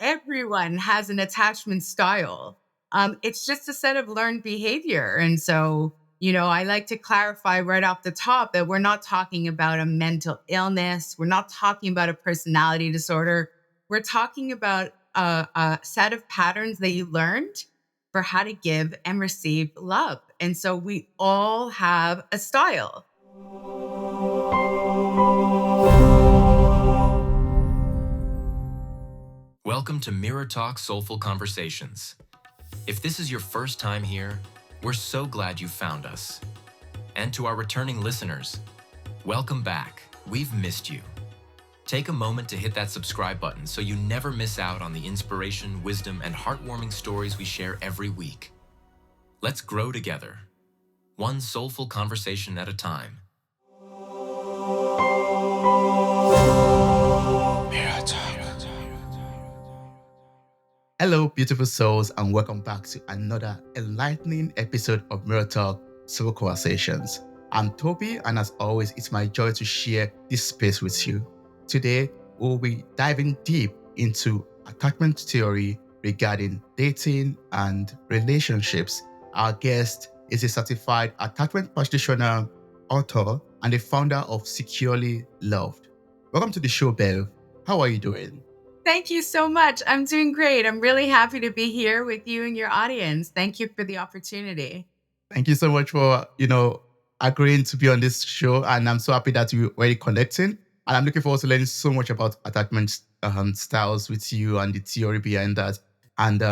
everyone has an attachment style. It's just a set of learned behavior. And so, I like to clarify right off the top that we're not talking about a mental illness. We're not talking about a personality disorder. We're talking about a set of patterns that you learned for how to give and receive love. And so we all have a style. Welcome to Mirror Talk Soulful Conversations. If this is your first time here, we're so glad you found us. And to our returning listeners, welcome back. We've missed you. Take a moment to hit that subscribe button so you never miss out on the inspiration, wisdom, and heartwarming stories we share every week. Let's grow together, one soulful conversation at a time. Hello, beautiful souls, and welcome back to another enlightening episode of Mirror Talk Soulful Conversations. I'm Toby, and as always, it's my joy to share this space with you. Today, we'll be diving deep into attachment theory regarding dating and relationships. Our guest is a certified attachment practitioner, author, and the founder of Securely Loved. Welcome to the show, Bev. How are you doing? Thank you so much. I'm doing great. I'm really happy to be here with you and your audience. Thank you for the opportunity. Thank you so much for, agreeing to be on this show. And I'm so happy that we're already connecting. And I'm looking forward to learning so much about attachment styles with you and the theory behind that. And,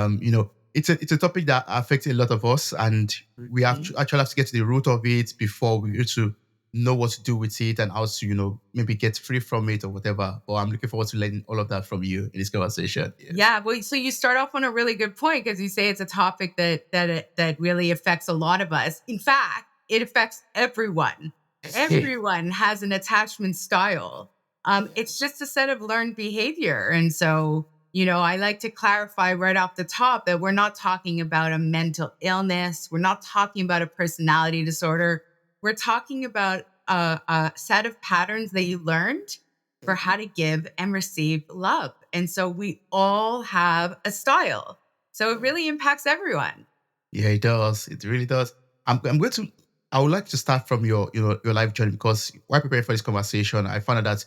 it's a topic that affects a lot of us. And we have to actually have to get to the root of it before we get to know what to do with it and how to, maybe get free from it or whatever. But I'm looking forward to learning all of that from you in this conversation. Yes. Yeah, well, so you start off on a really good point because you say it's a topic that really affects a lot of us. In fact, it affects everyone. Everyone has an attachment style. It's just a set of learned behavior. And so, I like to clarify right off the top that we're not talking about a mental illness. We're not talking about a personality disorder. We're talking about a set of patterns that you learned for how to give and receive love. And so we all have a style. So it really impacts everyone. Yeah, it does. It really does. I would like to start from your life journey, because while preparing for this conversation, I found out that,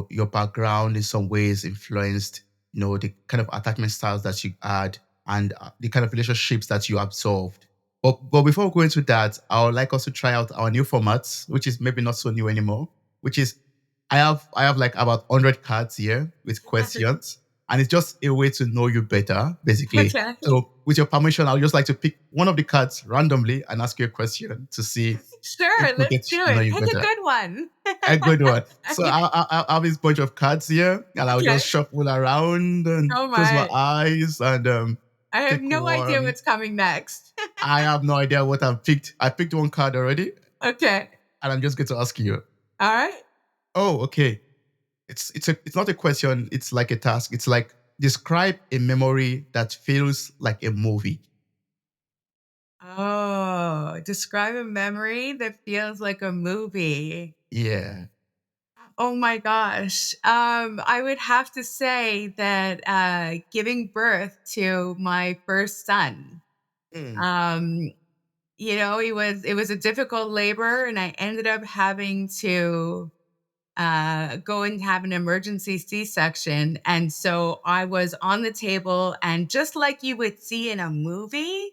your background in some ways influenced, the kind of attachment styles that you had and the kind of relationships that you absorbed. But before we go into that, I would like us to try out our new formats, which is maybe not so new anymore, which is I have like about 100 cards here with questions. And it's just a way to know you better, basically. Okay. So with your permission, I would just like to pick one of the cards randomly and ask you a question to see Sure, if we get let's do to know it. you Pick a better. good one. A good one. So I have this bunch of cards here, and I'll Okay. just shuffle around and Oh close my my. eyes and I have pick no idea one. what's coming next. I have no idea what I've picked. I picked one card already, Okay. and I'm just going to ask you. All right. Oh, okay. It's not a question. It's like a task. It's like, describe a memory that feels like a movie. Oh, describe a memory that feels like a movie. Yeah. Oh my gosh. I would have to say that giving birth to my first son. Mm. Um, it was a difficult labor, and I ended up having to go and have an emergency C-section. And so I was on the table, and just like you would see in a movie,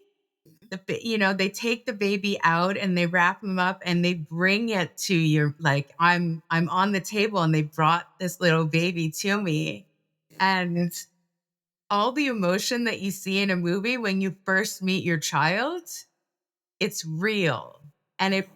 they take the baby out and they wrap him up and they bring it to you. Like I'm on the table and they brought this little baby to me, and all the emotion that you see in a movie when you first meet your child, it's real. And it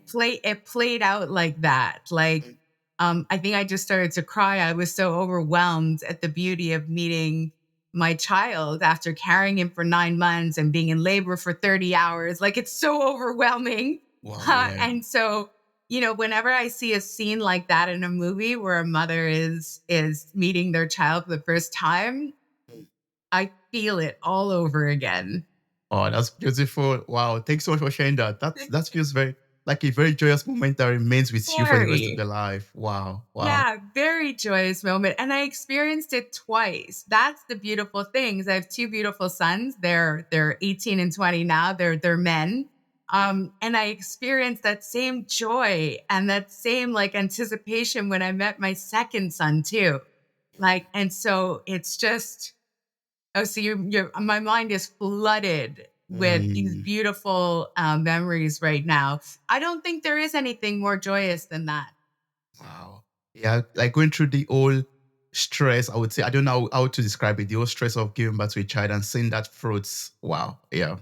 played out like that. Like, I think I just started to cry. I was so overwhelmed at the beauty of meeting my child after carrying him for 9 months and being in labor for 30 hours. Like, it's so overwhelming. Wow. Yeah. And so, whenever I see a scene like that in a movie where a mother is meeting their child for the first time, I feel it all over again. Oh, that's beautiful. Wow. Thanks so much for sharing that. That feels very, like a very joyous moment that remains with you for the rest of Very. your life. Wow. Wow. Yeah, very joyous moment, and I experienced it twice. That's the beautiful thing is I have 2 beautiful sons. They're 18 and 20 now. They're men. And I experienced that same joy and that same, like, anticipation when I met my second son too. Like, and so it's just oh, so you're my mind is flooded with these Mm, beautiful, memories right now. I don't think there is anything more joyous than that. wow. Yeah, like going through the whole stress, I would say, I don't know how to describe it, the whole stress of giving birth to a child and seeing that fruits. Wow. Yeah.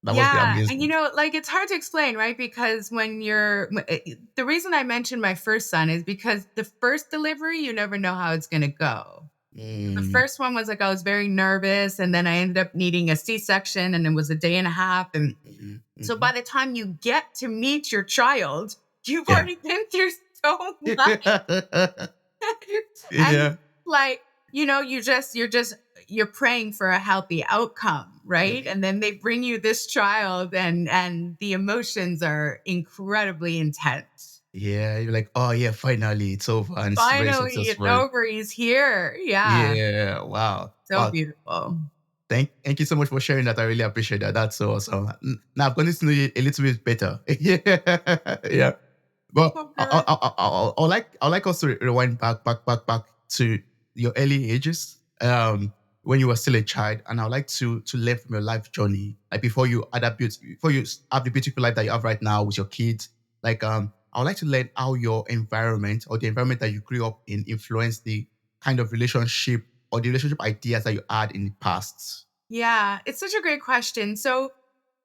That must be Yeah, and, amazing. like, it's hard to explain, right? Because when the reason I mentioned my first son is because the first delivery, you never know how it's gonna go. The Mm, first one was, like, I was very nervous, and then I ended up needing a C-section, and it was a day and a half, and mhm, so by mhm. the time you get to meet your child, you've Yeah. already been through so much. And Yeah. like, you're praying for a healthy outcome, right? Mhm. And then they bring you this child and the emotions are incredibly intense. Yeah. You're like, oh yeah, finally it's over and it's very Finally, it's successful. over. He's here. Yeah. Yeah. Wow. So Wow. beautiful. Thank you so much for sharing that. I really appreciate that. That's so awesome. Now I've gotten to know you a little bit better. Yeah. Yeah. But Oh, God. I like us to rewind back to your early ages, when you were still a child, and I'd like to learn from your life journey, like before you have the beautiful life that you have right now with your kids. Like, I would like to learn how your environment or the environment that you grew up in influenced the kind of relationship or the relationship ideas that you had in the past. Yeah, it's such a great question. So,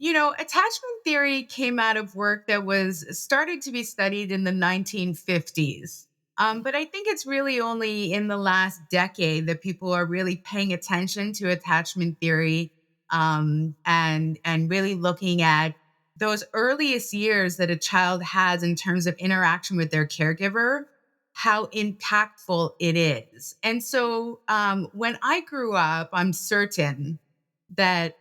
attachment theory came out of work that was started to be studied in the 1950s. But I think it's really only in the last decade that people are really paying attention to attachment theory, and really looking at those earliest years that a child has in terms of interaction with their caregiver, how impactful it is. And so, when I grew up, I'm certain that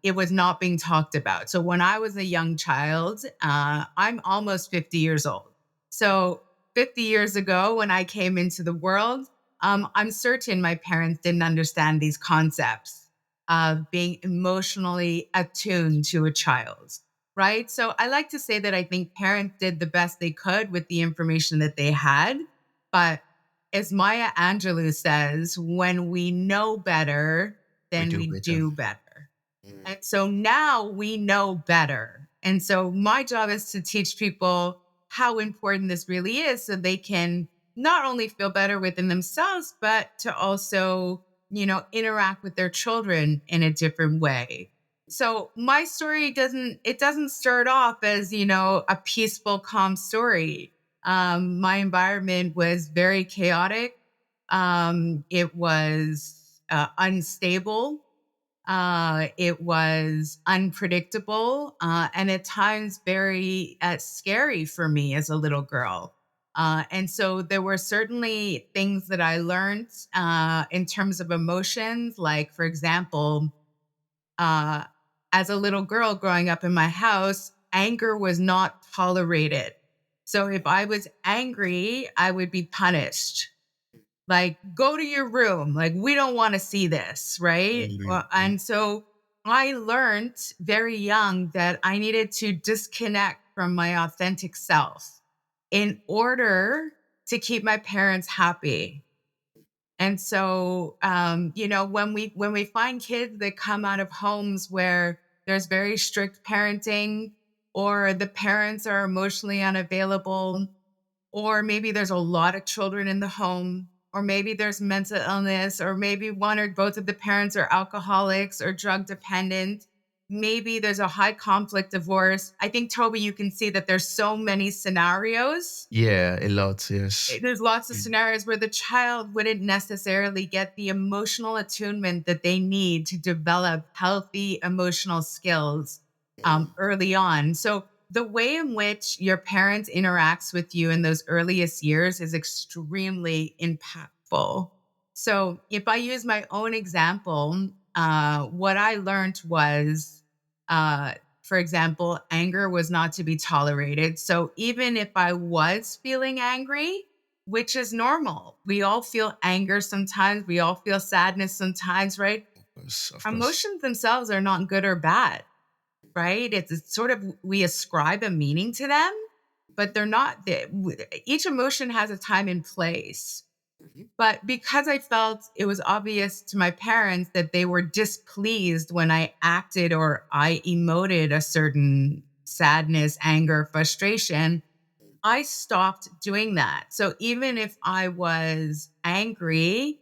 it was not being talked about. So when I was a young child, I'm almost 50 years old. So 50 years ago, when I came into the world, I'm certain my parents didn't understand these concepts of being emotionally attuned to a child. Right. So I like to say that I think parents did the best they could with the information that they had. But as Maya Angelou says, when we know better, We then do we better. do better. Mm, And so now we know better. And so my job is to teach people how important this really is so they can not only feel better within themselves, but to also, interact with their children in a different way. So my story doesn't start off as, a peaceful, calm story. My environment was very chaotic. It was unstable. It was unpredictable, and at times very scary for me as a little girl. And so there were certainly things that I learned in terms of emotions. Like, for example, uh, as a little girl growing up in my house, anger was not tolerated. So if I was angry, I would be punished, like, go to your room. Like, we don't want to see this. Right. angry. Well, and so I learned very young that I needed to disconnect from my authentic self in order to keep my parents happy. And so, when we find kids that come out of homes where there's very strict parenting, or the parents are emotionally unavailable, or maybe there's a lot of children in the home, or maybe there's mental illness, or maybe one or both of the parents are alcoholics or drug dependent. Maybe there's a high conflict divorce. I think, Toby, you can see that there's so many scenarios. Yeah, a lot. Yes. There's lots of Mm, scenarios where the child wouldn't necessarily get the emotional attunement that they need to develop healthy emotional skills mm. early on. So the way in which your parent interacts with you in those earliest years is extremely impactful. So if I use my own example, what I learned was uh, For example, anger was not to be tolerated. So even if I was feeling angry, which is normal, we all feel anger sometimes, we all feel sadness sometimes, right? Of course. Emotions themselves are not good or bad, right? It's sort of, we ascribe a meaning to them, but they're not. Each emotion has a time and place. Mhm. But because I felt it was obvious to my parents that they were displeased when I acted or I emoted a certain sadness, anger, frustration, I stopped doing that. So even if I was angry,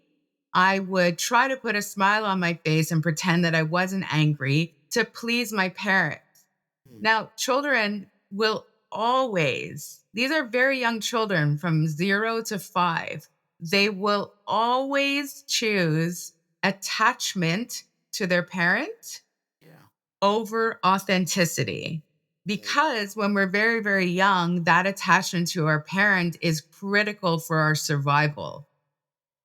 I would try to put a smile on my face and pretend that I wasn't angry to please my parents. Mm. Now, children will always, these are very young children from 0 to 5. They will always choose attachment to their parent Yeah. over authenticity. Mm. Because when we're very, very young, that attachment to our parent is critical for our survival.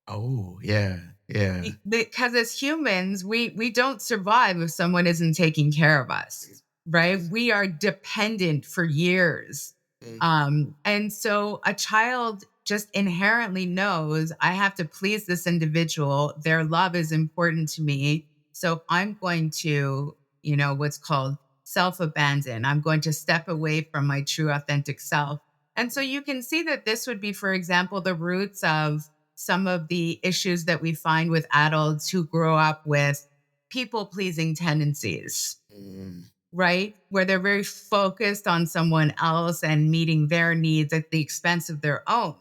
Oh, yeah. Yeah. Because as humans, we don't survive if someone isn't taking care of us, right? We are dependent for years. Mm. And so a child just inherently knows I have to please this individual. Their love is important to me. So I'm going to, what's called self abandon. I'm going to step away from my true authentic self. And so you can see that this would be, for example, the roots of some of the issues that we find with adults who grow up with people pleasing tendencies, Mm. right? Where they're very focused on someone else and meeting their needs at the expense of their own.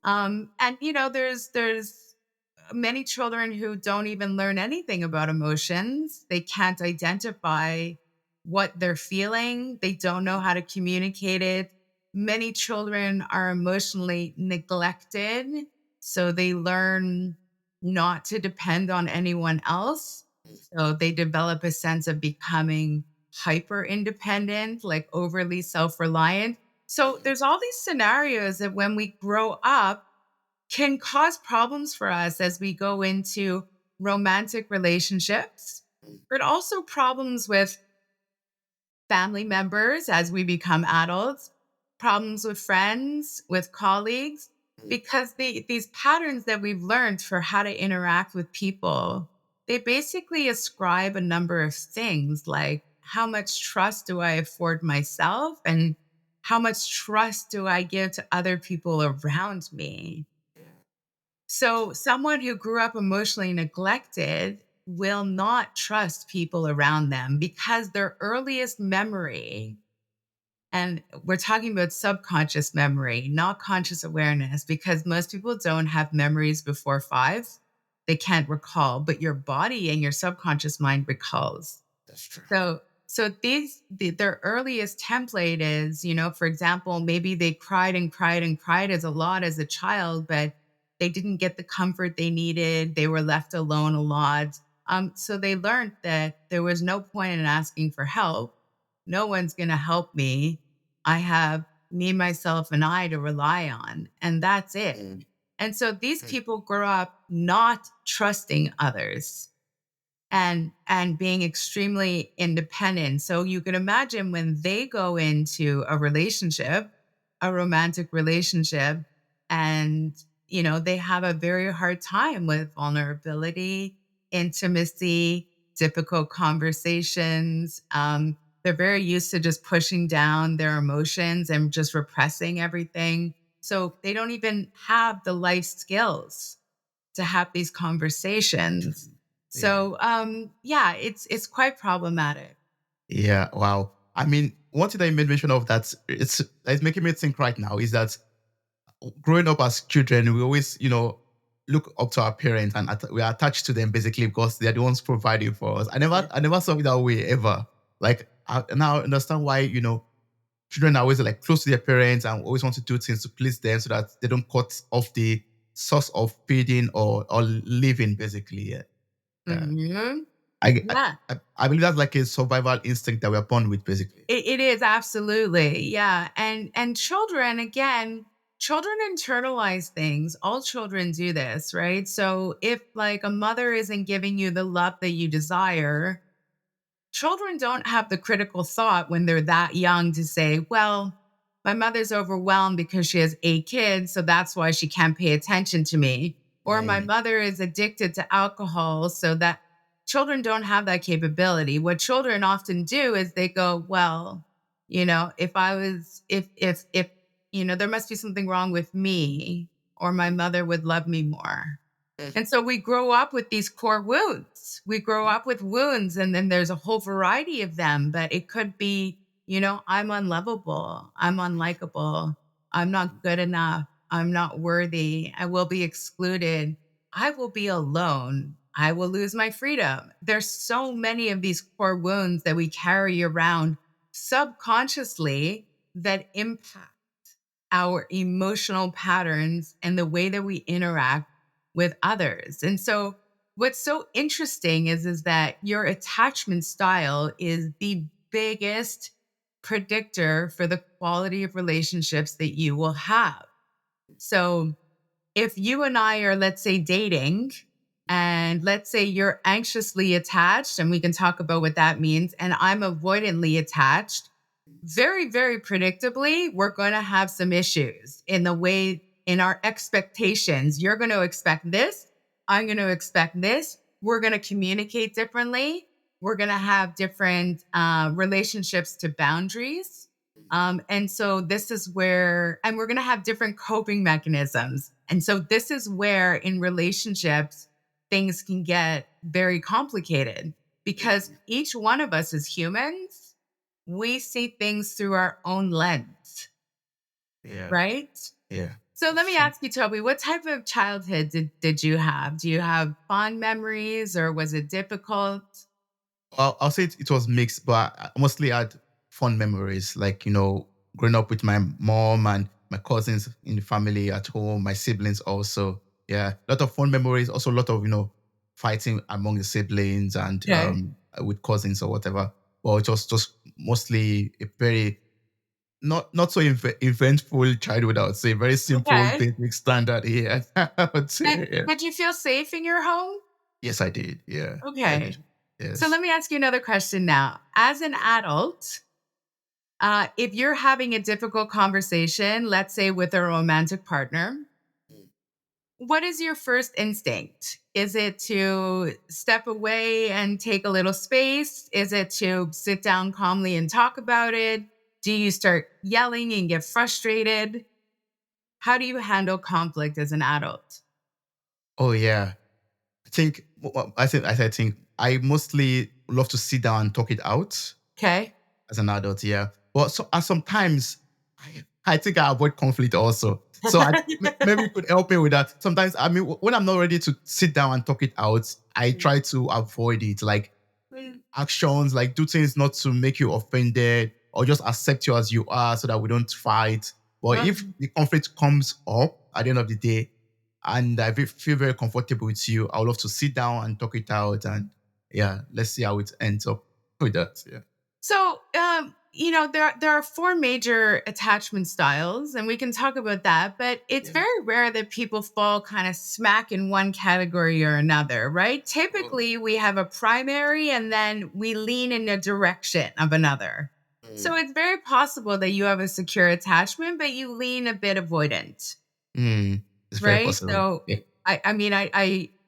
And there's many children who don't even learn anything about emotions. They can't identify what they're feeling. They don't know how to communicate it. Many children are emotionally neglected, so they learn not to depend on anyone else. So they develop a sense of becoming hyper independent, like overly self reliant. So there's all these scenarios that when we grow up can cause problems for us as we go into romantic relationships, but also problems with family members as we become adults, problems with friends, with colleagues, because these patterns that we've learned for how to interact with people, they basically ascribe a number of things like how much trust do I afford myself and how much trust do I give to other people around me? So, someone who grew up emotionally neglected will not trust people around them because their earliest memory, and we're talking about subconscious memory, not conscious awareness, because most people don't have memories before 5. They can't recall, but your body and your subconscious mind recalls. That's true. So their earliest template is, for example, maybe they cried and cried and cried as a lot as a child, but they didn't get the comfort they needed. They were left alone a lot. So they learned that there was no point in asking for help. No one's going to help me. I have me, myself, and I to rely on, and that's it. Mm. And so these Mm. people grow up not trusting others and being extremely independent. So you can imagine when they go into a relationship, a romantic relationship, and they have a very hard time with vulnerability, intimacy, difficult conversations. They're very used to just pushing down their emotions and just repressing everything. So they don't even have the life skills to have these conversations. Yeah. So yeah, it's quite problematic. Yeah. Wow. I mean, one thing that you made mention of that's making me think right now is that growing up as children, we always, look up to our parents and we are attached to them basically because they're the ones providing for us. I never saw it that way ever. Like I now understand why, children are always like close to their parents and always want to do things to please them so that they don't cut off the source of feeding or living basically. Yeah. Yeah. Mhm. I, I, Yeah, I believe that's like a survival instinct that we're born with basically. it is absolutely. Yeah. And children, again, children internalize things. All children do this, right? So if like a mother isn't giving you the love that you desire, children don't have the critical thought when they're that young to say, well, my mother's overwhelmed because she has 8 kids, so that's why she can't pay attention to me. Or my Mm, mother is addicted to alcohol, so that children don't have that capability. What children often do is they go, well, if I was, if, there must be something wrong with me, or my mother would love me more. mm, And so we grow up with these core wounds. We grow up with wounds, and then there's a whole variety of them. But it could be, I'm unlovable, I'm unlikable, I'm not good enough, I'm not worthy, I will be excluded, I will be alone, I will lose my freedom. There's so many of these core wounds that we carry around subconsciously that impact our emotional patterns and the way that we interact with others. And so what's so interesting is that your attachment style is the biggest predictor for the quality of relationships that you will have. So if you and I are, let's say, dating, and let's say you're anxiously attached, and we can talk about what that means, and I'm avoidantly attached, very, very predictably, we're going to have some issues in our expectations. You're going to expect this. I'm going to expect this. We're going to communicate differently. We're going to have different relationships to boundaries. And so this is where, and we're going to have different coping mechanisms. And so this is where in relationships, things can get very complicated because each one of us as humans, we see things through our own lens, yeah, right? yeah. So let me Sure. ask you, Toby, what type of childhood did you have? Do you have fond memories or was it difficult? I'll say it was mixed, but I mostly had fun memories. Like, growing up with my mom and my cousins in the family at home, my siblings also. Yeah, a lot of fun memories. Also, a lot of fighting among the siblings and Okay. with cousins or whatever. But it was just mostly a very not so eventful childhood. I would say very simple, Okay. basic, standard. Yeah, I would say. Yeah. Did you feel safe in your home? Yes, I did. Yeah, I did. Okay. So Yes. let me ask you another question now. As an adult, if you're having a difficult conversation, let's say with a romantic partner, what is your first instinct? Is it to step away and take a little space? Is it to sit down calmly and talk about it? Do you start yelling and get frustrated? How do you handle conflict as an adult? Oh yeah. I think I think I mostly love to sit down and talk it out Okay. as an adult. Yeah, but sometimes I think I avoid conflict also. So maybe you could help me with that. Sometimes I mean when I'm not ready to sit down and talk it out, I try to avoid it. Like actions, like do things not to make you offended or just accept you as you are so that we don't fight. But if the conflict comes up at the end of the day and I feel very comfortable with you, I would love to sit down and talk it out. And yeah, let's see how it ends up with that. Yeah. So, there are four major attachment styles, and we can talk about that. But it's Yeah. very rare that people fall kind of smack in one category or another, right? Oh. Typically, we have a primary, and then we lean in a direction of another. So Mm. it's very possible that you have a secure attachment, but you lean a bit avoidant. Mm. It's very Right? possible. So, Yeah. I mean,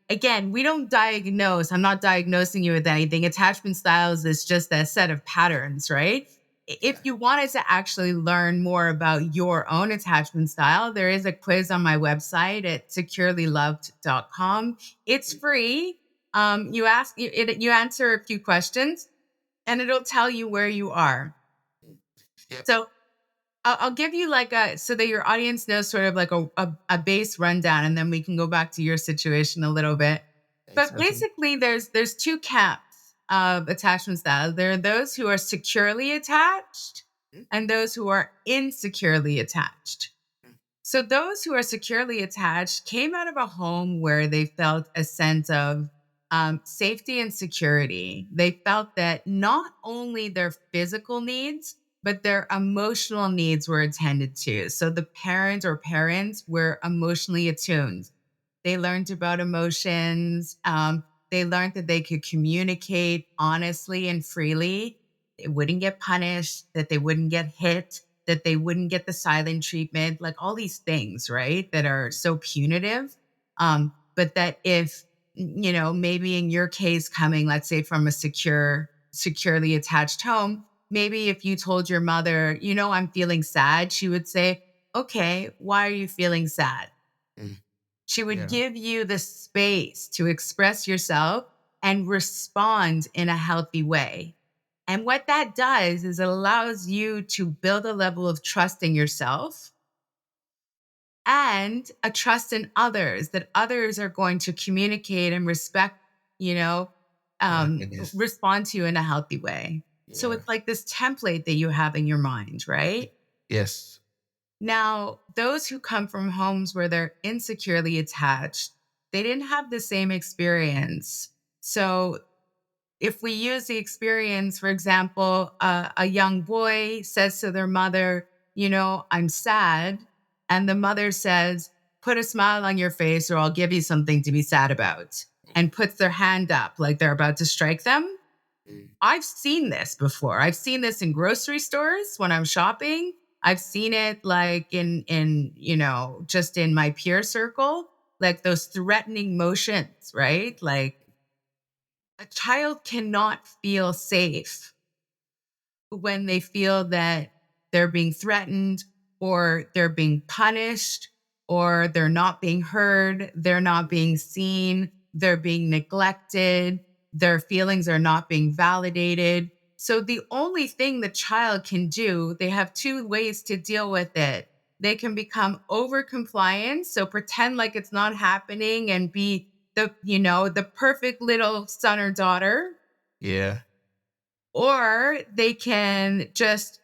again, we don't diagnose. I'm not diagnosing you with anything. Attachment styles is just a set of patterns, right? If Yeah. you wanted to actually learn more about your own attachment style, there is a quiz on my website at securelyloved.com. It's free. You answer a few questions and it'll tell you where you are. Yeah. So I'll give you like so that your audience knows sort of like a base rundown, and then we can go back to your situation a little bit. But Exactly. basically, there's two camps of attachment styles. There are those who are securely attached, and those who are insecurely attached. So those who are securely attached came out of a home where they felt a sense of safety and security. They felt that not only their physical needs, but their emotional needs were attended to. So the parents were emotionally attuned. They learned about emotions. They learned that they could communicate honestly and freely. They wouldn't get punished, that they wouldn't get hit, that they wouldn't get the silent treatment, like all these things, right? That are so punitive. But that if, maybe in your case, coming, let's say, from a securely attached home, maybe if you told your mother, I'm feeling sad, she would say, okay, why are you feeling sad? Mm. She would Yeah. give you the space to express yourself and respond in a healthy way. And what that does is it allows you to build a level of trust in yourself and a trust in others, that others are going to communicate and respect, you know, Oh my goodness. respond to you in a healthy way. So Yeah. it's like this template that you have in your mind, right? Yes. Now, those who come from homes where they're insecurely attached, they didn't have the same experience. So, if we use the experience, for example, a young boy says to their mother, I'm sad. And the mother says, put a smile on your face or I'll give you something to be sad about. And puts their hand up like they're about to strike them. Mm. I've seen this before. I've seen this in grocery stores when I'm shopping. I've seen it like in just in my peer circle, like those threatening motions, right? Like a child cannot feel safe when they feel that they're being threatened or they're being punished or they're not being heard, they're not being seen, they're being neglected, their feelings are not being validated. So the only thing the child can do, they have two ways to deal with it. They can become over compliant, so pretend like it's not happening and be the perfect little son or daughter, Yeah. or they can just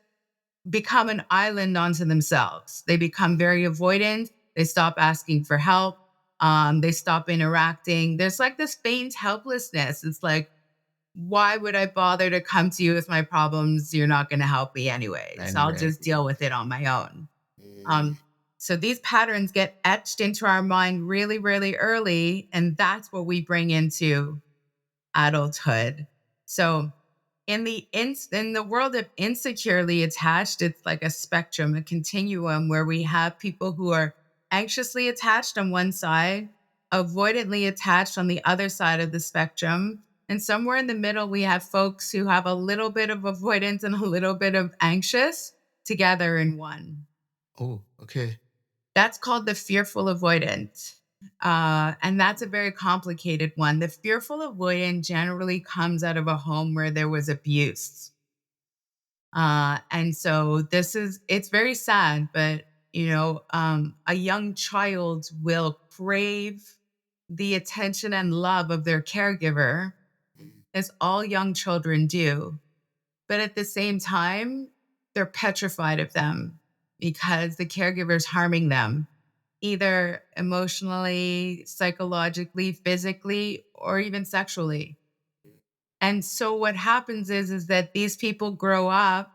become an island onto themselves. They become very avoidant. They stop asking for help. They stop interacting. There's like this faint helplessness. It's like, why would I bother to come to you with my problems? You're not going to help me anyways. I'll Anyway. just deal with it on my own. Mm. Um, so these patterns get etched into our mind really, really early. And that's what we bring into adulthood. So in the world of insecurely attached, it's like a spectrum, a continuum where we have people who are anxiously attached on one side, avoidantly attached on the other side of the spectrum. And somewhere in the middle, we have folks who have a little bit of avoidance and a little bit of anxious together in one. Oh, okay. That's called the fearful avoidant. And that's a very complicated one. The fearful avoidant generally comes out of a home where there was abuse. And so it's very sad, but, a young child will crave the attention and love of their caregiver, Mm. as all young children do. But at the same time, they're petrified of them because the caregiver's harming them either emotionally, psychologically, physically, or even sexually. And so what happens is that these people grow up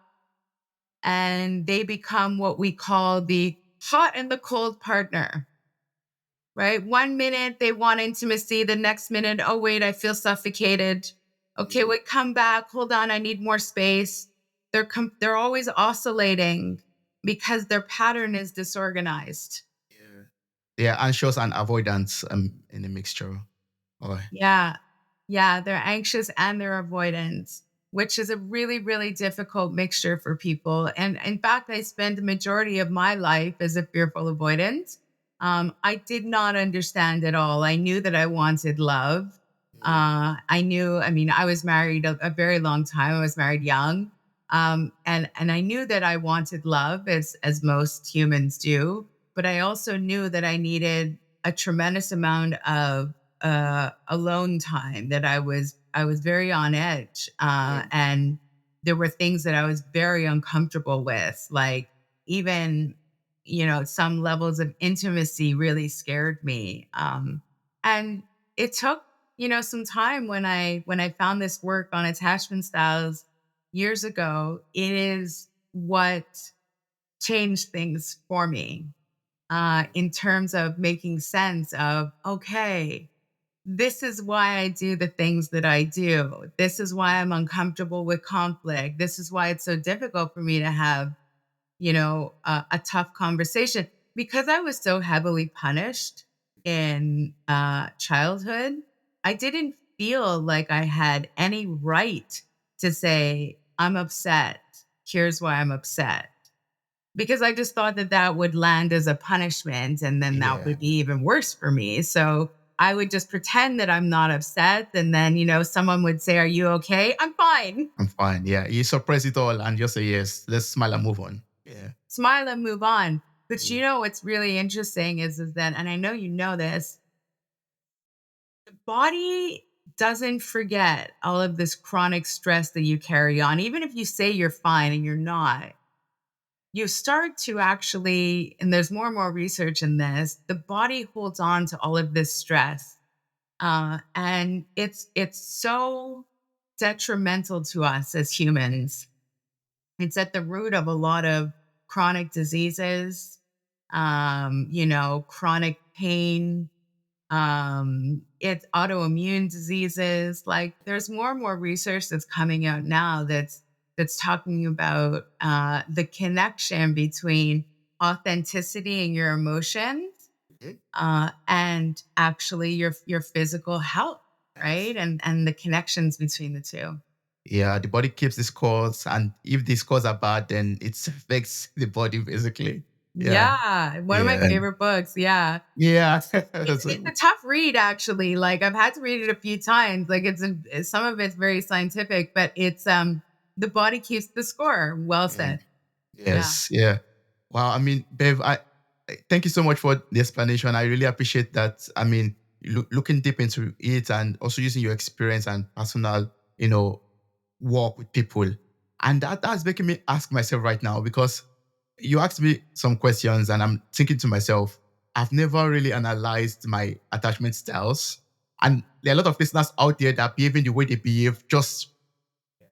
and they become what we call the hot and the cold partner, right? One minute they want intimacy, the next minute, oh wait, I feel suffocated. Okay, Mm. wait, come back. Hold on, I need more space. They're always oscillating because their pattern is disorganized. Yeah. They are anxious and avoidant in a mixture. Oh, Yeah. Yeah. They're anxious and they're avoidant, which is a really, really difficult mixture for people. And in fact, I spent the majority of my life as a fearful avoidant. I did not understand at all. I knew that I wanted love. mm, I mean, I was married a very long time. I was married young. And I knew that I wanted love as most humans do, but I also knew that I needed a tremendous amount of alone time, that I was very on edge, mm, and there were things that I was very uncomfortable with, like even some levels of intimacy really scared me, and it took some time when I found this work on attachment styles years ago. It is what changed things for me, in terms of making sense of, okay, This is why I do the things that I do. This is why I'm uncomfortable with conflict. This is why it's so difficult for me to have, a tough conversation because I was so heavily punished in childhood. I didn't feel like I had any right to say, I'm upset. Here's why I'm upset. Because I just thought that that would land as a punishment and then that Yeah, would be even worse for me. So I would just pretend that I'm not upset. And then, someone would say, Are you okay? I'm fine. I'm fine. Yeah, you suppress it all and just say yes. Let's smile and move on. Yeah. Smile and move on. But Mm. what's really interesting is that, and I know you know this, the body doesn't forget all of this chronic stress that you carry on. Even if you say you're fine and you're not, you start to actually, and there's more and more research in this, the body holds on to all of this stress. And it's so detrimental to us as humans. It's at the root of a lot of chronic diseases, chronic pain, it's autoimmune diseases. Like there's more and more research that's coming out now that's talking about the connection between authenticity and your emotions Okay. and actually your physical health, right? Yes. And the connections between the two. Yeah, the body keeps the scores, and if the scores are bad, then it affects the body basically. Yeah, Yeah, one of my yeah, favorite books. Yeah. yeah. It's a tough read actually. Like I've had to read it a few times. Like some of it's very scientific, but it's the body keeps the score. Well Mm. said. Yeah. Yes, yeah. Wow. I mean, Bev, thank you so much for the explanation. I really appreciate that. I mean, looking deep into it and also using your experience and personal, you know, work with people. And that's making me ask myself right now because you asked me some questions and I'm thinking to myself, I've never really analyzed my attachment styles. And there are a lot of listeners out there that are behaving the way they behave just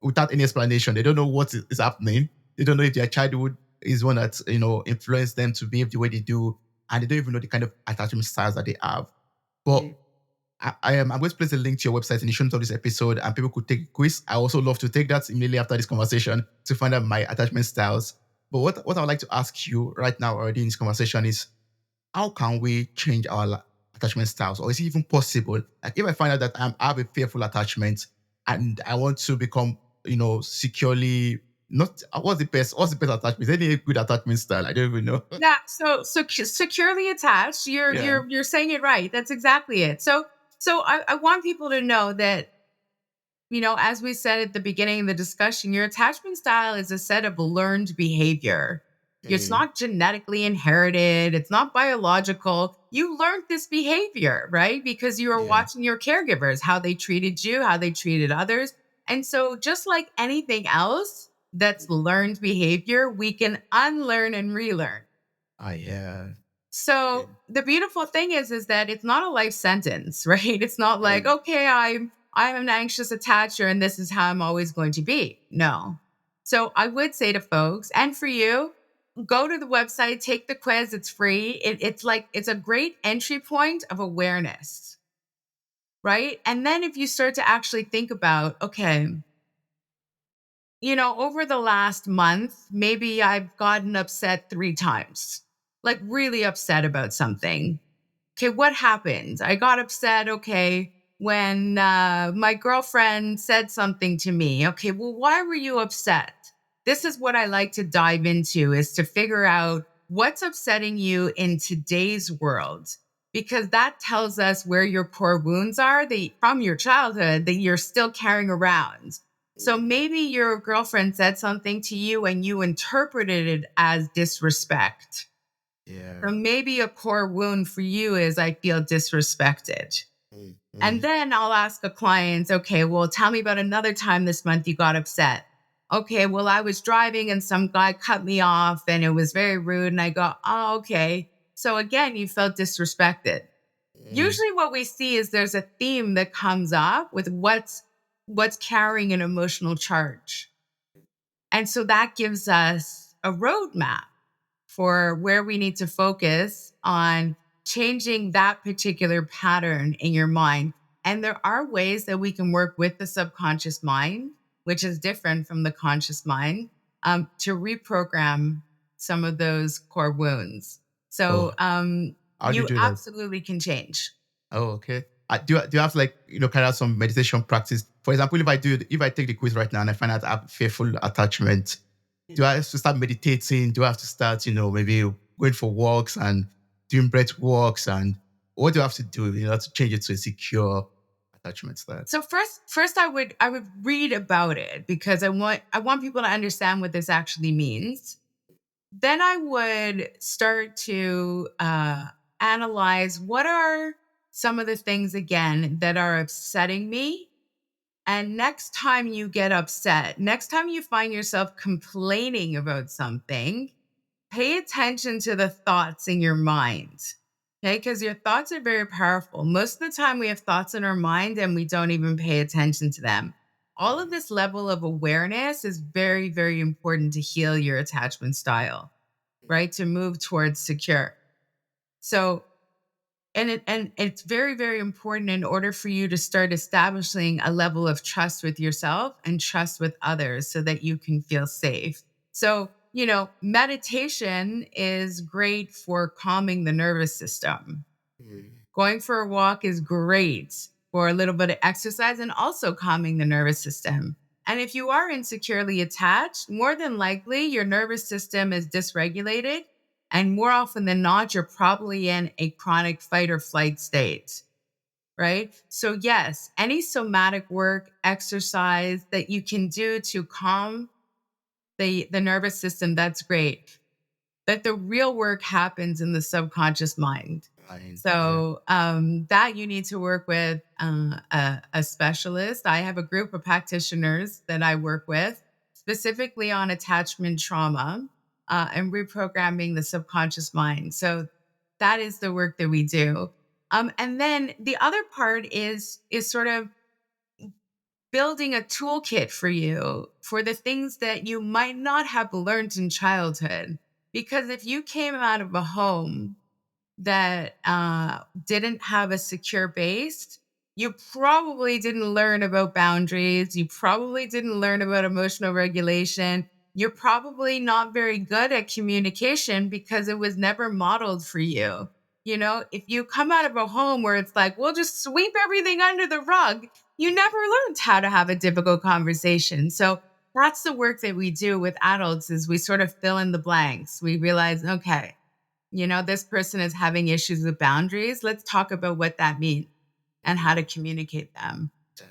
without any explanation. They don't know what is happening. They don't know if their childhood is one that influenced them to behave the way they do, and they don't even know the kind of attachment styles that they have. But I'm going to place a link to your website in the show notes of this episode, and people could take a quiz. I also love to take that immediately after this conversation to find out my attachment styles. But what I would like to ask you right now already in this conversation is how can we change our attachment styles? Or is it even possible? Like if I find out that I have a fearful attachment and I want to become, securely not what's the best attachment? Is there any good attachment style? I don't even know. Yeah. So securely attached. You're Yeah. you're you're saying it right. That's exactly it. So I want people to know that as we said at the beginning of the discussion, your attachment style is a set of learned behavior. It's Okay. not genetically inherited, it's not biological. You learned this behavior, right? Because you were Yeah. watching your caregivers, how they treated you, how they treated others. And so, just like anything else that's learned behavior, we can unlearn and relearn. Yeah. So Okay. the beautiful thing is that it's not a life sentence, right? It's not like, Okay. okay, I'm an anxious attacher and this is how I'm always going to be. No. So I would say to folks, and for you, go to the website, take the quiz, it's free. It's a great entry point of awareness, right? And then if you start to actually think about, okay, over the last month, maybe I've gotten upset 3 times, like really upset about something. Okay, what happened? I got upset, okay, when my girlfriend said something to me. Okay, well, why were you upset? This is what I like to dive into is to figure out what's upsetting you in today's world because that tells us where your core wounds are from your childhood that you're still carrying around. So maybe your girlfriend said something to you and you interpreted it as disrespect, Yeah. or maybe a core wound for you is I feel disrespected. Mm, And mm, then I'll ask a client, okay, well, tell me about another time this month you got upset. Okay, well, I was driving and some guy cut me off and it was very rude. And I go, oh, okay. So again, you felt disrespected. mm. Usually what we see is there's a theme that comes up with what's carrying an emotional charge. And so that gives us a roadmap for where we need to focus on changing that particular pattern in your mind. And there are ways that we can work with the subconscious mind, which is different from the conscious mind, to reprogram some of those core wounds. Oh, So how do you you do that? absolutely can change. Oh, okay. Do you have to, like, carry out some meditation practice? For example, if I take the quiz right now and I find out I have fearful attachment, do I have to start meditating? Do I have to start, maybe going for walks and doing breath walks? And what do I have to do, to change it to a secure attachment style? So first I would read about it because I want people to understand what this actually means. Then I would start to analyze what are some of the things again that are upsetting me. And next time you get upset, next time you find yourself complaining about something, pay attention to the thoughts in your mind. Okay, because your thoughts are very powerful. Most of the time, we have thoughts in our mind and we don't even pay attention to them. All of this level of awareness is very, very important to heal your attachment style, right? To move towards secure. So, and it's very, very important in order for you to start establishing a level of trust with yourself and trust with others so that you can feel safe. So, meditation is great for calming the nervous system. Mm. Going for a walk is great for a little bit of exercise and also calming the nervous system. And if you are insecurely attached, more than likely your nervous system is dysregulated. And more often than not, you're probably in a chronic fight or flight state, right? So, yes, any somatic work, exercise that you can do to calm the nervous system, that's great. But the real work happens in the subconscious mind. Fine. Yeah. So that you need to work with a specialist. I have a group of practitioners that I work with specifically on attachment trauma and reprogramming the subconscious mind. So that is the work that we do. And then the other part is sort of building a toolkit for you for the things that you might not have learned in childhood. Because if you came out of a home that didn't have a secure base, you probably didn't learn about boundaries. You probably didn't learn about emotional regulation. You're probably not very good at communication because it was never modeled for you. If you come out of a home where it's like, we'll just sweep everything under the rug, you never learned how to have a difficult conversation. So that's the work that we do with adults is we sort of fill in the blanks. We realize, okay, this person is having issues with boundaries. Let's talk about what that means and how to communicate them. Damn.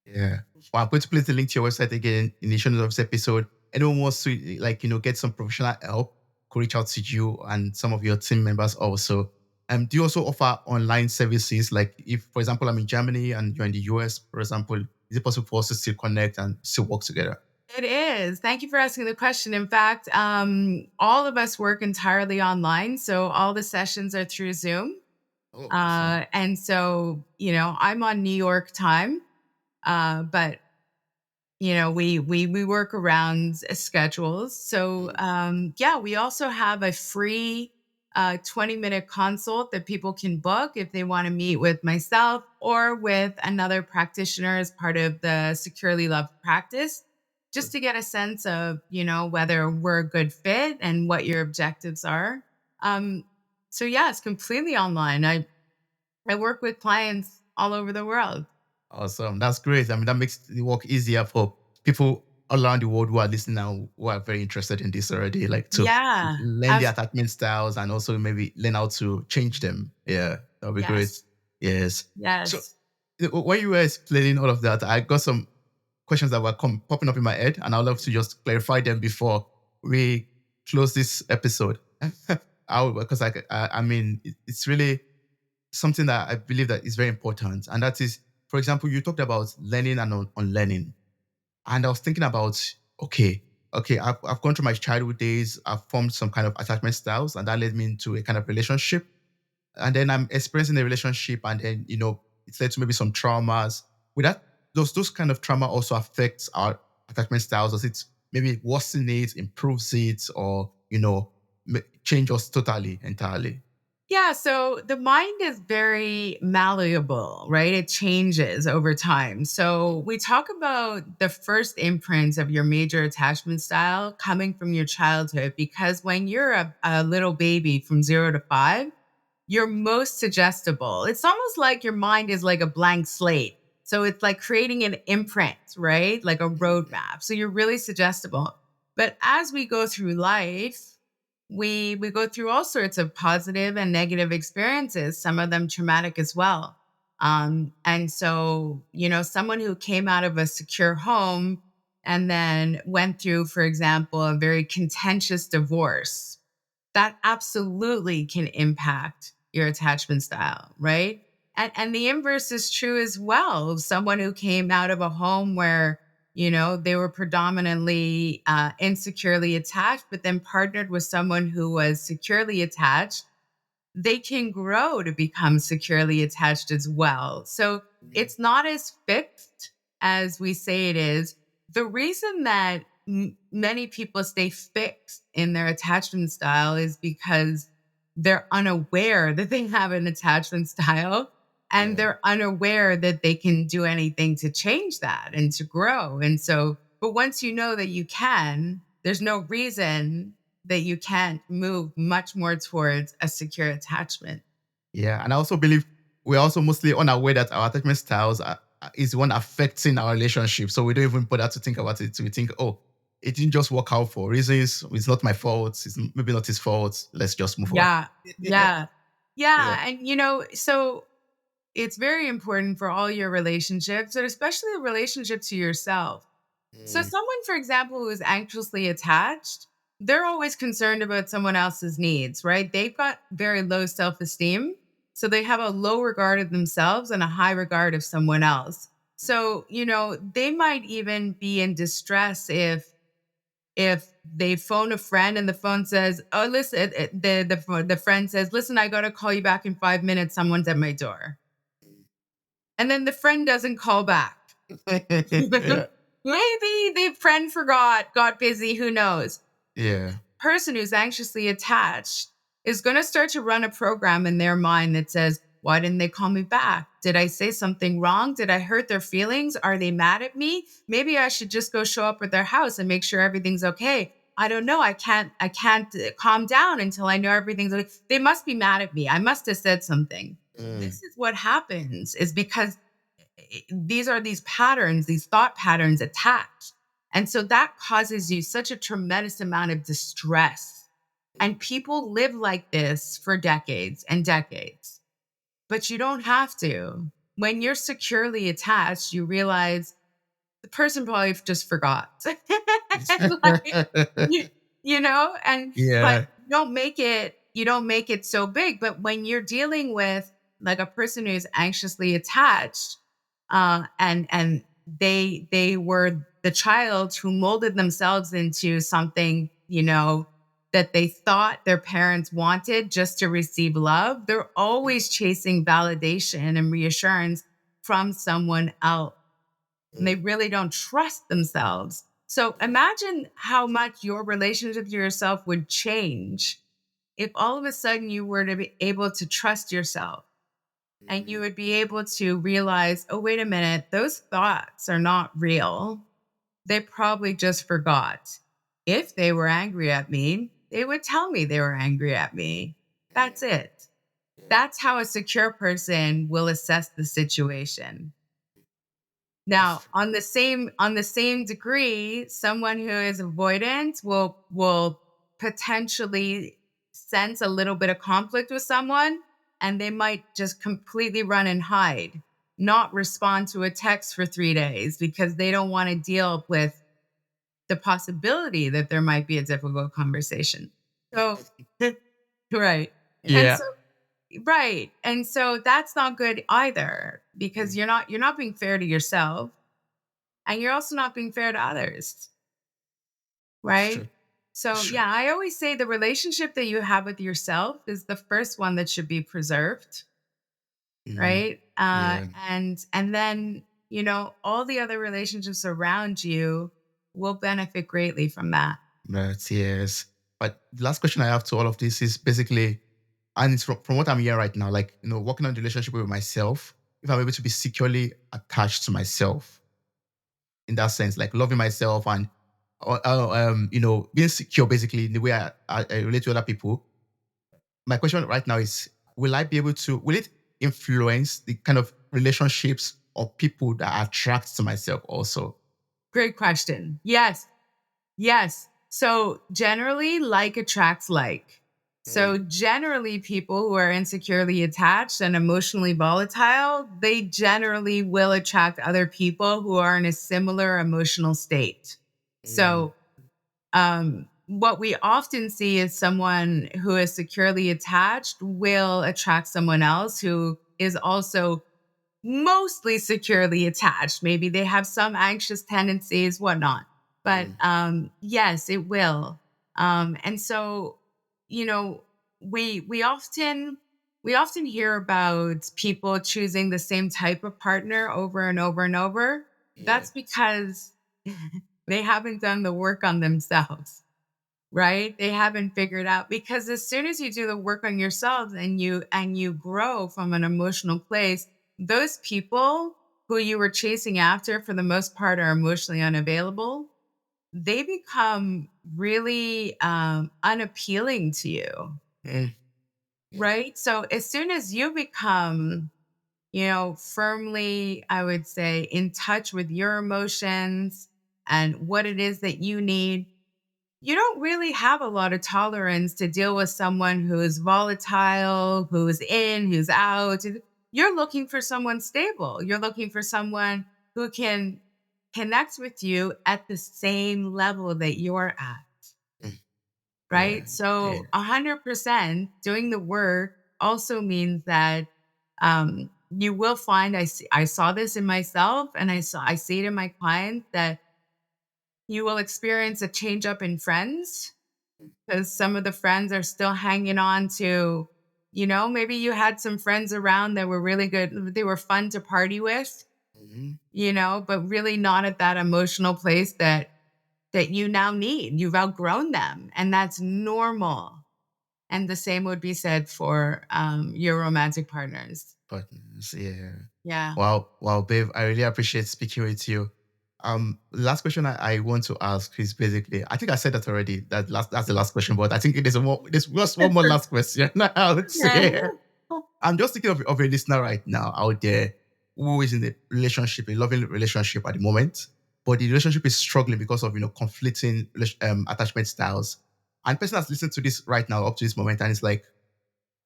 Yeah. Well, I'm going to place the link to your website again in the show notes of this episode. Anyone wants to, like, get some professional help, could reach out to you and some of your team members also. Do you also offer online services? Like, if, for example, I'm in Germany and you're in the US, for example, is it possible for us to still connect and still work together? It is. Thank you for asking the question. In fact, all of us work entirely online. So all the sessions are through Zoom. Oh, awesome. And so, I'm on New York time, but we work around schedules. So yeah, we also have a free 20-minute consult that people can book if they want to meet with myself or with another practitioner as part of the Securely Loved practice, just to get a sense of whether we're a good fit and what your objectives are. Um, so yeah, it's completely online. I work with clients all over the world. Awesome. That's great. I mean, that makes the work easier for people all around the world who are listening now, who are very interested in this already, like to Yeah. learn the attachment styles and also maybe learn how to change them. Yeah, that'll be great. Yes. Yes. So Yes. when you were explaining all of that, I got some questions that were popping up in my head, and I'd love to just clarify them before we close this episode. Because I mean, it's really something that I believe that is very important, and that is, for example, you talked about learning and unlearning, and I was thinking about, okay, I've gone through my childhood days, I've formed some kind of attachment styles, and that led me into a kind of relationship, and then I'm experiencing a relationship, and then it's led to maybe some traumas. With that, those kind of trauma also affects our attachment styles. Does it maybe worsen it, improves it, or change us totally, entirely? Yeah, so the mind is very malleable, right? It changes over time. So we talk about the first imprints of your major attachment style coming from your childhood, because when you're a little baby from 0 to 5, you're most suggestible. It's almost like your mind is like a blank slate. So it's like creating an imprint, right? Like a roadmap. So you're really suggestible. But as we go through life, we go through all sorts of positive and negative experiences, some of them traumatic as well. And so, someone who came out of a secure home and then went through, for example, a very contentious divorce, that absolutely can impact your attachment style, right? And the inverse is true as well. Someone who came out of a home where, they were predominantly insecurely attached, but then partnered with someone who was securely attached, they can grow to become securely attached as well. So it's not as fixed as we say it is. The reason that many people stay fixed in their attachment style is because they're unaware that they have an attachment style, and Yeah. they're unaware that they can do anything to change that and to grow. And so, but once you know that you can, there's no reason that you can't move much more towards a secure attachment. Yeah, and I also believe we're also mostly unaware that our attachment styles is the one affecting our relationship. So we don't even bother to think about it. We think, oh, it didn't just work out for reasons. It's not my fault. It's maybe not his fault. Let's just move on. Yeah. Yeah. Yeah. Yeah. Yeah. And, so it's very important for all your relationships, but especially a relationship to yourself. So, Mm, someone, for example, who is anxiously attached, they're always concerned about someone else's needs, right? They've got very low self esteem. So, they have a low regard of themselves and a high regard of someone else. So, they might even be in distress if they phone a friend and the phone says, "Oh, listen," the friend says, "Listen, I got to call you back in 5 minutes. Someone's at my door." And then the friend doesn't call back. yeah. Maybe the friend forgot, got busy, who knows? Yeah. Person who's anxiously attached is going to start to run a program in their mind that says, "Why didn't they call me back? Did I say something wrong? Did I hurt their feelings? Are they mad at me? Maybe I should just go show up at their house and make sure everything's okay. I don't know. I can't calm down until I know everything's okay. They must be mad at me. I must have said something." Mm, This is what happens, is because these are these patterns, these thought patterns attached. And so that causes you such a tremendous amount of distress. And people live like this for decades and decades, but you don't have to. When you're securely attached, you realize the person probably just forgot. Like, you, and but yeah. you don't make it so big. But when you're dealing with like a person who's anxiously attached, and they were the child who molded themselves into something, that they thought their parents wanted just to receive love, they're always chasing validation and reassurance from someone else. And they Mm, really don't trust themselves. So imagine how much your relationship to yourself would change if all of a sudden you were to be able to trust yourself, and you mm, would be able to realize, oh, wait a minute, those thoughts are not real. They probably just forgot. If they were angry at me, they would tell me they were angry at me. That's it. That's how a secure person will assess the situation. that's Now, true. on the same degree, someone who is avoidant will potentially sense a little bit of conflict with someone, and they might just completely run and hide, not respond to a text for 3 days because they don't want to deal with the possibility that there might be a difficult conversation. So, right. And Yeah. so right. And so that's not good either, because Mm, you're not being fair to yourself, and you're also not being fair to others, that's right? true. That's So, true. yeah, I always say the relationship that you have with yourself is the first one that should be preserved, Mm, right? yeah. And then, all the other relationships around you will benefit greatly from that. But yes. But the last question I have to all of this is basically, And it's from what I'm hearing right now, like, working on the relationship with myself, if I'm able to be securely attached to myself in that sense, like loving myself and, being secure basically in the way I relate to other people. My question right now is, will it influence the kind of relationships or people that I attract to myself also? Great question. Yes. Yes. So generally, like attracts like. So Mm, generally, people who are insecurely attached and emotionally volatile, they generally will attract other people who are in a similar emotional state. mm, So what we often see is someone who is securely attached will attract someone else who is also mostly securely attached. Maybe they have some anxious tendencies, whatnot. But mm. yes, it will. And so, you know, we often hear about people choosing the same type of partner over and over and over. Yeah. That's because they haven't done the work on themselves, right? They haven't figured out, because as soon as you do the work on yourself and you grow from an emotional place, those people who you were chasing after for the most part are emotionally unavailable. They become really unappealing to you, Mm, yeah. right? So as soon as you become, firmly, I would say, in touch with your emotions and what it is that you need, you don't really have a lot of tolerance to deal with someone who's volatile, who's in, who's out. You're looking for someone stable. You're looking for someone who can connect with you at the same level that you're at, Mm, yeah. right? Yeah. So 100% doing the work also means that you will find, I saw this in myself and I see it in my clients, that you will experience a change up in friends, because some of the friends are still hanging on to, maybe you had some friends around that were really good. They were fun to party with, Mhm. but really not at that emotional place that you now need. You've outgrown them, and that's normal. And the same would be said for your romantic partners. Partners, yeah. Yeah. Wow, wow, babe, I really appreciate speaking with you. Last question I want to ask is basically, I think I said that already. That's the last question, but I think there's just one more last question. I would Yeah. say, I'm just thinking of a listener right now out there who is in a relationship, a loving relationship at the moment, but the relationship is struggling because of conflicting attachment styles. And person that's listening to this right now up to this moment and it's like,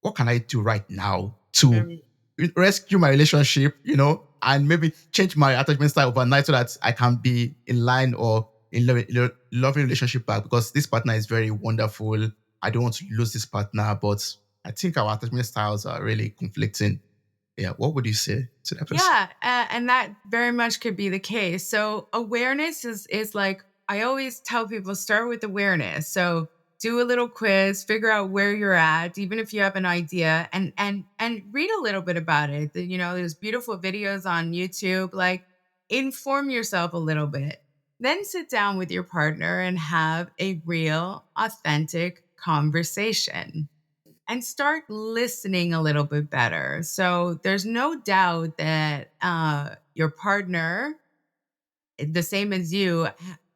what can I do right now to Mm. rescue my relationship, and maybe change my attachment style overnight so that I can be in line or in a loving relationship back, because this partner is very wonderful. I don't want to lose this partner, but I think our attachment styles are really conflicting. Yeah. What would you say to that person? Yeah, and that very much could be the case. So awareness is like, I always tell people, start with awareness. So do a little quiz, figure out where you're at, even if you have an idea, and read a little bit about it. There's beautiful videos on YouTube. Like, inform yourself a little bit. Then sit down with your partner and have a real, authentic conversation and start listening a little bit better. So there's no doubt that your partner, the same as you,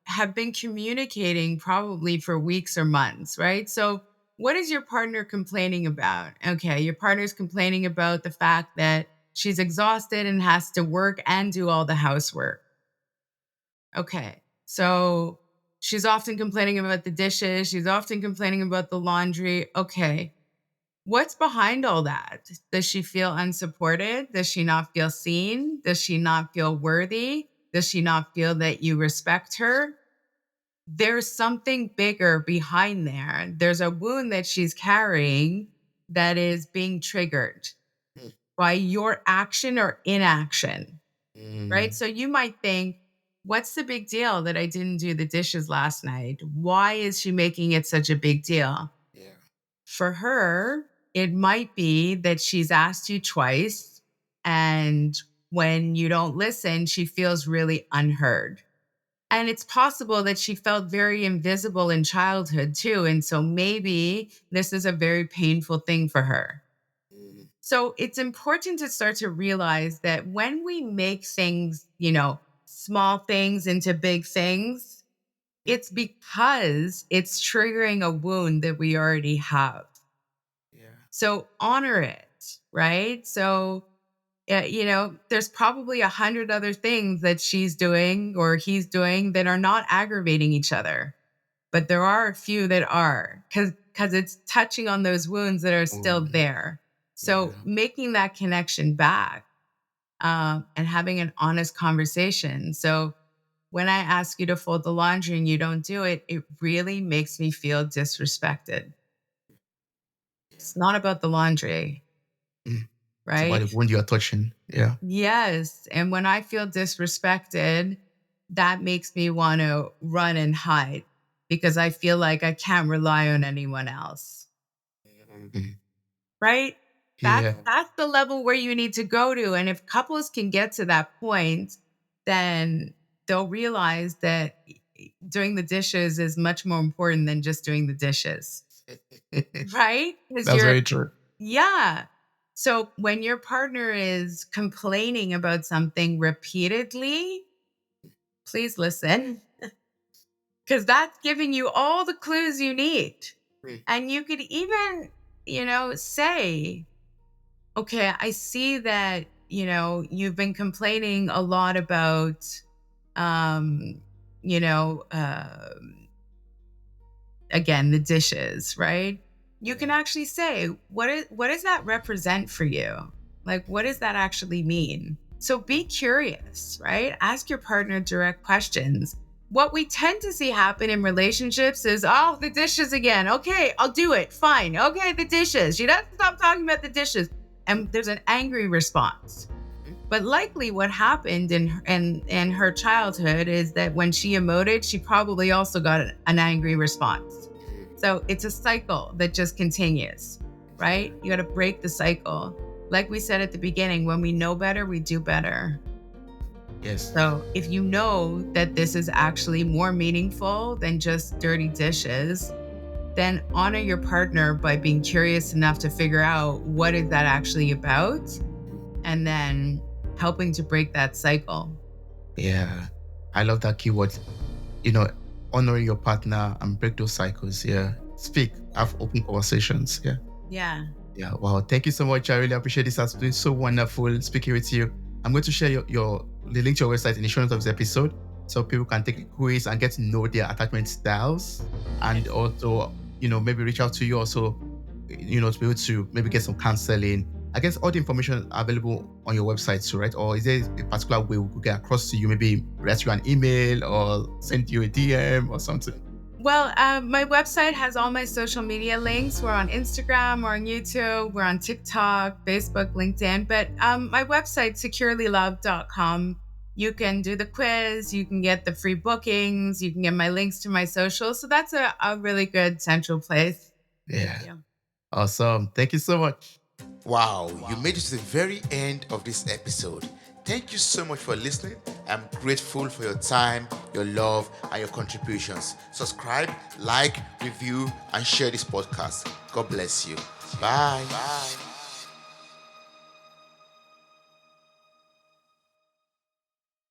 have been communicating probably for weeks or months, right? So what is your partner complaining about? Okay, your partner's complaining about the fact that she's exhausted and has to work and do all the housework. Okay, so she's often complaining about the dishes. She's often complaining about the laundry. Okay, what's behind all that? Does she feel unsupported? Does she not feel seen? Does she not feel worthy? Does she not feel that you respect her? There's something bigger behind there. There's a wound that she's carrying that is being triggered Mm, by your action or inaction, right? mm, So you might think, what's the big deal that I didn't do the dishes last night? Why is she making it such a big deal? yeah. For her, it might be that she's asked you twice, and when you don't listen, she feels really unheard. And it's possible that she felt very invisible in childhood too. And so maybe this is a very painful thing for her. Mm. So it's important to start to realize that when we make things, small things into big things, it's because it's triggering a wound that we already have. Yeah. So honor it, right? So, there's probably 100 other things that she's doing or he's doing that are not aggravating each other, but there are a few that are because it's touching on those wounds that are Oh, still there. So yeah. making that connection back and having an honest conversation. So when I ask you to fold the laundry and you don't do it, it really makes me feel disrespected. It's not about the laundry, Mm. It's about right? the wound you are touching. Yeah. Yes. And when I feel disrespected, that makes me want to run and hide because I feel like I can't rely on anyone else. Mhm. Right? That's Yeah. that's the level where you need to go to. And if couples can get to that point, then they'll realize that doing the dishes is much more important than just doing the dishes. Right? Because That's you're very true. yeah. So when your partner is complaining about something repeatedly, please listen because that's giving you all the clues you need. Mm. And you could even, say, okay, I see that, you've been complaining a lot about, um, you know, um, again, the dishes, right? You can Yeah. actually say, what does that represent for you? Like, what does that actually mean? So be curious, right? Ask your partner direct questions. What we tend to see happen in relationships is, oh, the dishes again. Okay, I'll do it. Fine. Okay, the dishes. She doesn't stop talking about the dishes. And there's an angry response. But likely what happened in her childhood is that when she emoted, she probably also got an angry response. So it's a cycle that just continues, right? You got to break the cycle. Like we said at the beginning, when we know better, we do better. Yes. So if you know that this is actually more meaningful than just dirty dishes, then honor your partner by being curious enough to figure out what is that actually about and then helping to break that cycle. Yeah. I love that keyword. You know, honoring your partner and break those cycles. Yeah. Speak, have open conversations. Yeah. Yeah. Yeah. Wow. Thank you so much. I really appreciate this. Has been so wonderful speaking with you. I'm going to share the link to your website in the show notes of this episode so people can take a quiz and get to know their attachment styles and also, maybe reach out to you also, to be able to maybe get some counseling. I guess all the information available on your website too, right? Or is there a particular way we could get across to you? Maybe write you an email or send you a DM or something. Well, my website has all my social media links. We're on Instagram, we're on YouTube, we're on TikTok, Facebook, LinkedIn. But my website, securelylove.com, you can do the quiz, you can get the free bookings, you can get my links to my socials. So that's a really good central place. Thank Yeah. you. Awesome. Thank you so much. Wow, you made it to the very end of this episode. Thank you so much for listening. I'm grateful for your time, your love, and your contributions. Subscribe, like, review, and share this podcast. God bless you. Bye. Bye.